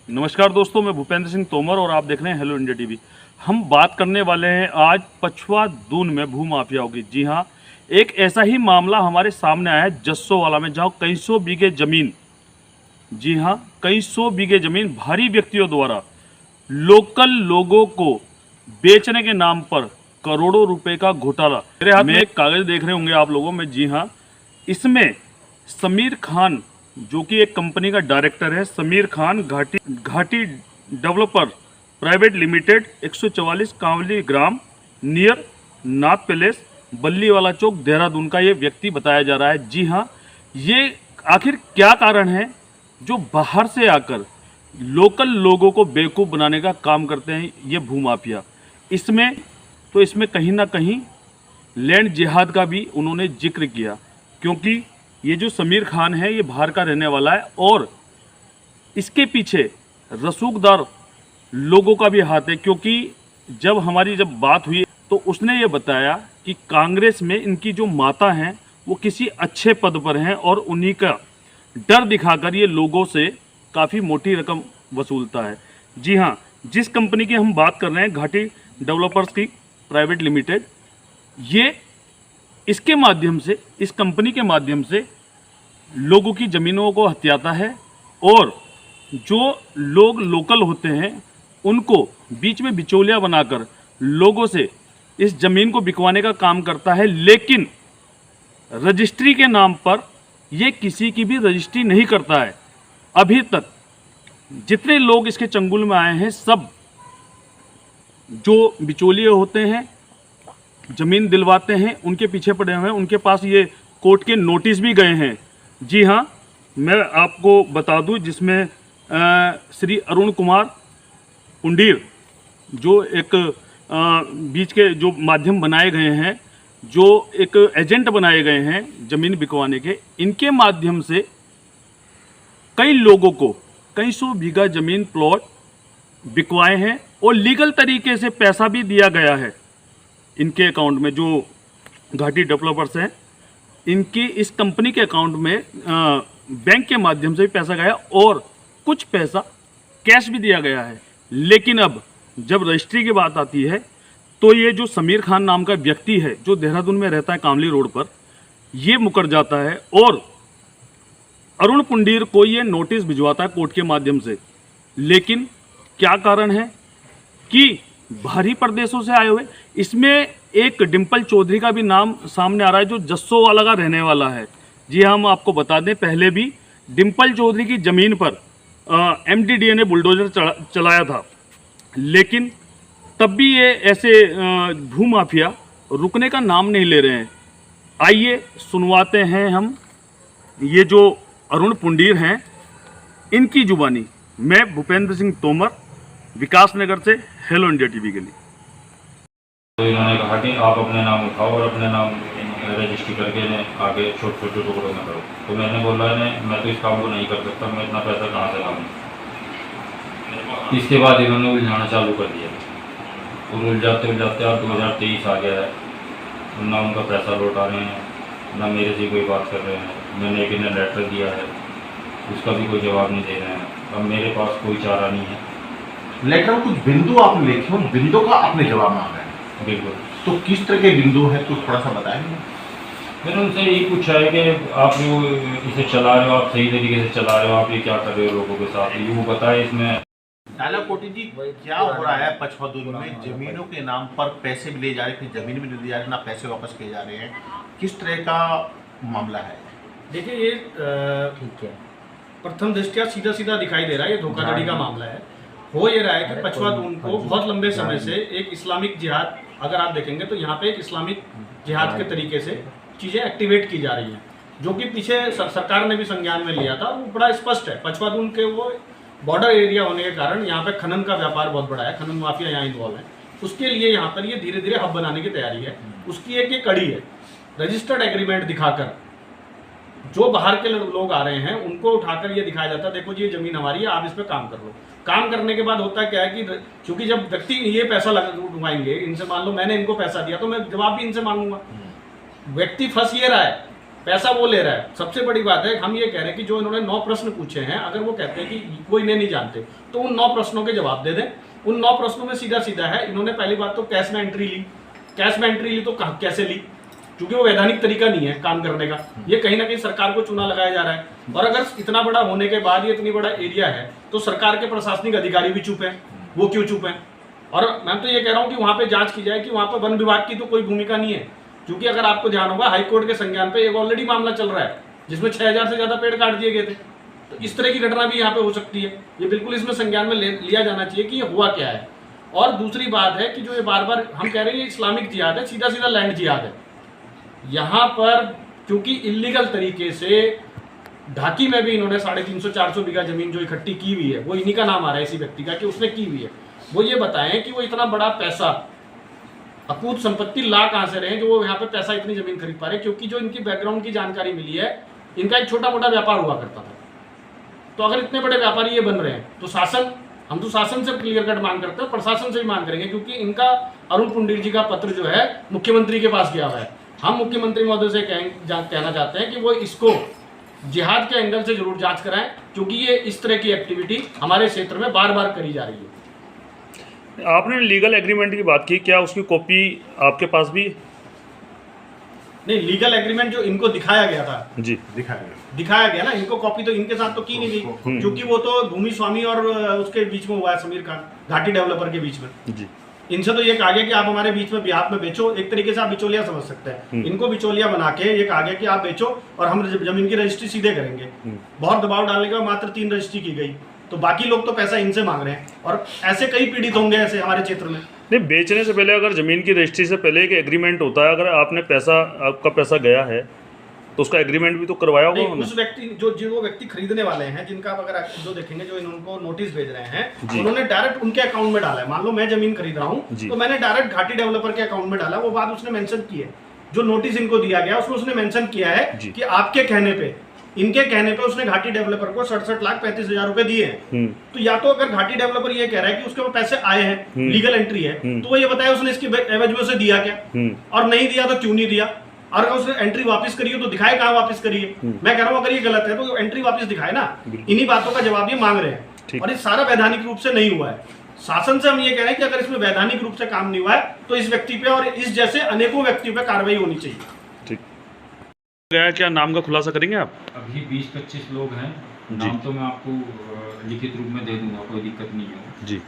नमस्कार दोस्तों, मैं भूपेंद्र सिंह तोमर और आप देख रहे हैं हेलो इंडिया टीवी। हम बात करने वाले हैं आज पछवा दून में भू माफियाओं की। जी हां, एक ऐसा ही मामला हमारे सामने आया है जस्सोवाला में, जहां कई सौ बीघे ज़मीन, जी हां, कई सौ बीघे ज़मीन भारी व्यक्तियों द्वारा लोकल लोगों को बेचने के नाम पर करोड़ों रुपए का घोटाला। मेरे हाथ में एक कागज़ देख रहे होंगे आप लोगों में। जी हाँ, इसमें समीर खान, जो कि एक कंपनी का डायरेक्टर है, समीर खान घाटी डेवलपर प्राइवेट लिमिटेड, 144 कांवली ग्राम नियर नाथ पैलेस, बल्लीवाला चौक, देहरादून का ये व्यक्ति बताया जा रहा है। जी हाँ, ये आखिर क्या कारण है जो बाहर से आकर लोकल लोगों को बेवकूफ़ बनाने का काम करते हैं ये भूमाफिया। इसमें कहीं ना कहीं लैंड जिहाद का भी उन्होंने जिक्र किया, क्योंकि ये जो समीर खान है ये बाहर का रहने वाला है और इसके पीछे रसूखदार लोगों का भी हाथ है। क्योंकि जब बात हुई तो उसने ये बताया कि कांग्रेस में इनकी जो माता हैं वो किसी अच्छे पद पर हैं और उन्हीं का डर दिखाकर ये लोगों से काफ़ी मोटी रकम वसूलता है। जी हाँ, जिस कंपनी की हम बात कर रहे हैं, घाटी डेवलपर्स की प्राइवेट लिमिटेड, ये इस कंपनी के माध्यम से लोगों की ज़मीनों को हथियाता है और जो लोग लोकल होते हैं उनको बीच में बिचौलिया बनाकर लोगों से इस ज़मीन को बिकवाने का काम करता है। लेकिन रजिस्ट्री के नाम पर ये किसी की भी रजिस्ट्री नहीं करता है। अभी तक जितने लोग इसके चंगुल में आए हैं, सब जो बिचौलिए होते हैं, ज़मीन दिलवाते हैं, उनके पीछे पड़े हुए हैं। उनके पास ये कोर्ट के नोटिस भी गए हैं। जी हाँ, मैं आपको बता दूं, जिसमें श्री अरुण कुमार पुंडीर, जो एक बीच के जो माध्यम बनाए गए हैं, जो एक एजेंट बनाए गए हैं ज़मीन बिकवाने के, इनके माध्यम से कई लोगों को कई सौ बीघा ज़मीन प्लॉट बिकवाए हैं और लीगल तरीके से पैसा भी दिया गया है इनके अकाउंट में। जो घाटी डेवलपर्स हैं, इनकी इस कंपनी के अकाउंट में बैंक के माध्यम से भी पैसा गया और कुछ पैसा कैश भी दिया गया है। लेकिन अब जब रजिस्ट्री की बात आती है तो ये जो समीर खान नाम का व्यक्ति है, जो देहरादून में रहता है कामली रोड पर, ये मुकर जाता है और अरुण पुंडीर को ये नोटिस भिजवाता है कोर्ट के माध्यम से। लेकिन क्या कारण है कि बाहरी प्रदेशों से आए हुए, इसमें एक डिम्पल चौधरी का भी नाम सामने आ रहा है, जो जस्सोवाला का रहने वाला है। जी हम आपको बता दें, पहले भी डिम्पल चौधरी की ज़मीन पर MDDA ने बुलडोजर चलाया था, लेकिन तब भी ये ऐसे भूमाफिया रुकने का नाम नहीं ले रहे हैं। आइए सुनवाते हैं हम ये जो अरुण पुंडीर हैं, इनकी जुबानी। मैं भूपेंद्र सिंह तोमर, विकास नगर से, हेलो इंडिया टीवी के लिए। तो इन्होंने कहा कि आप अपने नाम उठाओ और अपने नाम रजिस्ट्री करके इन्हें आगे छोटे छोटे टुकड़ों में करो। तो मैंने बोला इन्हें, मैं तो इस काम को नहीं कर सकता, मैं इतना पैसा कहाँ से लाऊं। इसके बाद इन्होंने उलझाना चालू कर दिया और उलझाते अब 2023 आ गया है। ना उनका पैसा लौटा रहे हैं, ना मेरे से कोई बात कर रहे हैं। मैंने एक इन्हें लेटर दिया है, उसका भी कोई जवाब नहीं दे रहे हैं। अब मेरे पास कोई चारा नहीं है। लेटर में कुछ बिंदु आपने लिखे हो, बिंदु का आपने जवाब मांगा है। बिल्कुल। तो किस तरह के बिंदु है, तो थोड़ा सा बताएंगे। मैंने उनसे यही पूछा है कि आप जो इसे चला रहे हो, आप सही तरीके से चला रहे हो, आप ये क्या कर रहे हो लोगों के साथ, ये वो बताए। इसमें कोटी जी, क्या हो रहा है पछवा दून में? जमीनों के नाम पर पैसे भी ले जा रहे थे, जमीन भी नहीं ले जा रहे, ना पैसे वापस किए जा रहे हैं। किस तरह का मामला है? देखिए, ये ठीक है, प्रथम दृष्टया सीधा सीधा दिखाई दे रहा है, ये धोखाधड़ी का मामला है। हो ये रहा है कि पछवा दून को बहुत लंबे समय से एक इस्लामिक जिहाद, अगर आप देखेंगे तो यहाँ पे एक इस्लामिक जिहाद के तरीके से चीज़ें एक्टिवेट की जा रही हैं, जो कि पीछे सरकार ने भी संज्ञान में लिया था। वो बड़ा स्पष्ट है। पछवा दून के वो बॉर्डर एरिया होने के कारण यहाँ पे खनन का व्यापार बहुत बड़ा है, खनन माफिया यहाँ इन्वॉल्व है। उसके लिए यहाँ पर ये धीरे धीरे हब बनाने की तैयारी है। उसकी एक ये कड़ी है, रजिस्टर्ड एग्रीमेंट दिखाकर जो बाहर के लोग आ रहे हैं उनको उठाकर ये दिखाया जाता है, देखो जी ये जमीन हमारी है, आप इस पर काम कर लो। काम करने के बाद होता क्या है कि क्योंकि जब व्यक्ति ये पैसा उठवाएंगे इनसे, मान लो मैंने इनको पैसा दिया तो मैं जवाब भी इनसे मांगूंगा। व्यक्ति फंस ये रहा है, पैसा वो ले रहा है। सबसे बड़ी बात है, हम ये कह रहे हैं कि जो इन्होंने 9 प्रश्न पूछे हैं, अगर वो कहते हैं कि कोई इन्हें नहीं जानते तो उन 9 प्रश्नों के जवाब दे दें। उन 9 प्रश्नों में सीधा सीधा है, इन्होंने पहली बात तो कैश में एंट्री ली। कैश में एंट्री ली तो कैसे ली, क्योंकि वो वैधानिक तरीका नहीं है काम करने का। ये कहीं ना कहीं सरकार को चूना लगाया जा रहा है। और अगर इतना बड़ा होने के बाद ये इतनी बड़ा एरिया है तो सरकार के प्रशासनिक अधिकारी भी चुप हैं। वो क्यों चुप हैं? और मैं तो ये कह रहा हूँ कि वहाँ पे जांच की जाए कि वहाँ पर वन विभाग की तो कोई भूमिका नहीं है। क्योंकि अगर आपको ध्यान होगा, हाईकोर्ट के संज्ञान पे एक ऑलरेडी मामला चल रहा है जिसमें 6000 से ज्यादा पेड़ काट दिए गए थे। तो इस तरह की घटना भी यहाँ पे हो सकती है। ये बिल्कुल इसमें संज्ञान में लिया जाना चाहिए कि ये हुआ क्या है। और दूसरी बात है कि जो ये बार बार हम कह रहे हैं ये इस्लामिक जिहाद है, सीधा सीधा लैंड जिहाद है। यहाँ पर क्योंकि इलीगल तरीके से ढाकी में भी इन्होंने 350-400 बीघा जमीन जो इकट्ठी की हुई है, वो इन्हीं का नाम आ रहा है इसी व्यक्ति का कि उसने की हुई है। वो ये बताएं कि वो इतना बड़ा पैसा, अकूत संपत्ति ला कहाँ से रहे हैं जो वो यहाँ पे पैसा इतनी जमीन खरीद पा रहे हैं। क्योंकि जो इनकी बैकग्राउंड की जानकारी मिली है, इनका एक छोटा मोटा व्यापार हुआ करता था। तो अगर इतने बड़े व्यापारी ये बन रहे हैं तो शासन, हम तो शासन से क्लियर कट मांग करते हैं, प्रशासन से भी मांग करेंगे। क्योंकि इनका अरुण पुंडीर जी का पत्र जो है मुख्यमंत्री के पास गया हुआ है। हम मुख्यमंत्री महोदय से कहना चाहते हैं कि वो इसको जिहाद के एंगल से जरूर जांच कराएं, क्योंकि ये इस तरह की एक्टिविटी हमारे क्षेत्र में बार बार करी जा रही है। आपने लीगल एग्रीमेंट की बात की, क्या उसकी कॉपी आपके पास भी? नहीं, लीगल एग्रीमेंट जो इनको दिखाया गया था, जी दिखाया गया ना इनको, कॉपी तो इनके साथ तो की नहीं गई। क्योंकि वो तो भूमि स्वामी और उसके बीच में हुआ है, समीर खान घाटी डेवलपर के बीच में। जी, इनसे तो ये कहा गया कि आप हमारे बीच में बिहाफ में बेचो। एक तरीके से आप बिचौलिया समझ सकते हैं। इनको बिचौलिया बना के ये कहा गया कि आप बेचो और हम जमीन की रजिस्ट्री सीधे करेंगे। बहुत दबाव डालने के बाद मात्र 3 रजिस्ट्री की गई। तो बाकी लोग तो पैसा इनसे मांग रहे हैं। और ऐसे कई पीड़ित होंगे ऐसे हमारे क्षेत्र में। नहीं, बेचने से पहले अगर ज़मीन की रजिस्ट्री से पहले एक एग्रीमेंट होता है। अगर आपने पैसा, आपका पैसा गया है तो उसका एग्रीमेंट भी तो करवाया होगा उन्होंने। उस व्यक्ति जो व्यक्ति खरीदने वाले हैं, जिनका अगर जो देखेंगे, जो इनको नोटिस भेज रहे हैं, उन्होंने डायरेक्ट उनके अकाउंट में डाला है। मान लो मैं जमीन खरीद रहा हूँ तो मैंने डायरेक्ट घाटी डेवलपर के अकाउंट में डाला। वो बात उसने मेंशन की है, जो नोटिस इनको दिया गया उसमें उसने मेंशन किया है कि आपके कहने पे, इनके कहने पे उसने घाटी डेवलपर को 67,35,000 रुपए दिए हैं। तो या तो अगर घाटी डेवलपर ये कह रहा है कि उसके पास पैसे आए हैं, लीगल एंट्री है, तो वो ये बताए उसने इसके एवज में उसे दिया क्या, और नहीं दिया तो क्यों नहीं दिया। और अगर उसने एंट्री वापस करी हो तो दिखाए कहाँ वापस करी है। मैं कह रहा हूँ अगर ये गलत है तो एंट्री वापस दिखाए ना। इन्हीं बातों का जवाब ये मांग रहे हैं। और ये सारा वैधानिक रूप से नहीं हुआ है। शासन से हम ये कह रहे हैं कि अगर इसमें वैधानिक रूप से काम नहीं हुआ है तो इस व्यक्ति पे और इस जैसे अनेकों व्यक्तियों पे कार्रवाई होनी चाहिए। ठीक गया, क्या नाम का खुलासा करेंगे आप? अभी 20-25 लोग हैं। नाम तो मैं आपको लिखित रूप में दे दूंगा, कोई दिक्कत नहीं है जी।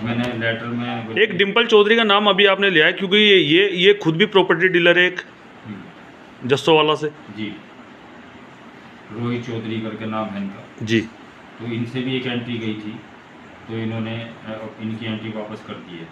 मैंने लेटर में एक डिम्पल चौधरी का नाम अभी आपने लिया है, क्योंकि ये खुद भी प्रॉपर्टी डीलर है एक जस्सोवाला से। जी, रोहित चौधरी करके नाम है इनका जी। तो इनसे भी एक एंट्री गई थी, तो इन्होंने इनकी एंट्री वापस कर दी है।